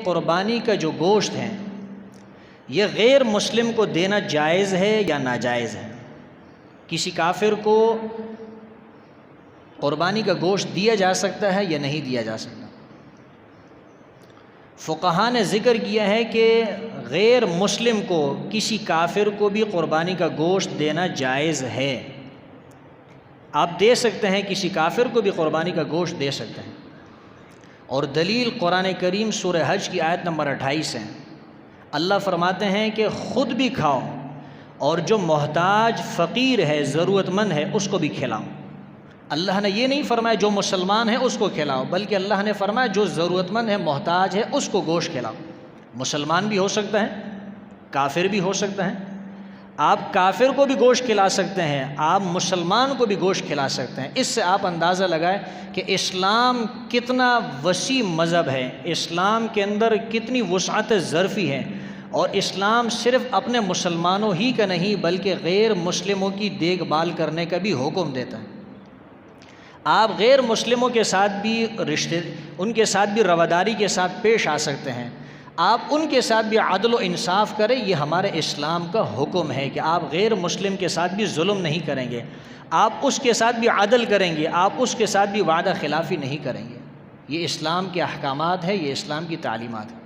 قربانی کا جو گوشت ہے یہ غیر مسلم کو دینا جائز ہے یا ناجائز ہے؟ کسی کافر کو قربانی کا گوشت دیا جا سکتا ہے یا نہیں دیا جا سکتا؟ فقہاء نے ذکر کیا ہے کہ غیر مسلم کو کسی کافر کو بھی قربانی کا گوشت دینا جائز ہے۔ آپ دے سکتے ہیں، کسی کافر کو بھی قربانی کا گوشت دے سکتے ہیں، اور دلیل قرآن کریم سورہ حج کی آیت نمبر 28 ہے۔ اللہ فرماتے ہیں کہ خود بھی کھاؤ اور جو محتاج فقیر ہے، ضرورت مند ہے، اس کو بھی کھلاؤ۔ اللہ نے یہ نہیں فرمایا جو مسلمان ہے اس کو کھلاؤ، بلکہ اللہ نے فرمایا جو ضرورت مند ہے، محتاج ہے، اس کو گوشت کھلاؤ۔ مسلمان بھی ہو سکتا ہے، کافر بھی ہو سکتا ہے۔ آپ کافر کو بھی گوشت کھلا سکتے ہیں، آپ مسلمان کو بھی گوشت کھلا سکتے ہیں۔ اس سے آپ اندازہ لگائیں کہ اسلام کتنا وسیع مذہب ہے، اسلام کے اندر کتنی وسعت ظرفی ہے، اور اسلام صرف اپنے مسلمانوں ہی کا نہیں بلکہ غیر مسلموں کی دیکھ بھال کرنے کا بھی حکم دیتا ہے۔ آپ غیر مسلموں کے ساتھ بھی ان کے ساتھ بھی رواداری کے ساتھ پیش آ سکتے ہیں، آپ ان کے ساتھ بھی عدل و انصاف کریں۔ یہ ہمارے اسلام کا حکم ہے کہ آپ غیر مسلم کے ساتھ بھی ظلم نہیں کریں گے، آپ اس کے ساتھ بھی عدل کریں گے، آپ اس کے ساتھ بھی وعدہ خلافی نہیں کریں گے۔ یہ اسلام کے احکامات ہیں، یہ اسلام کی تعلیمات ہیں۔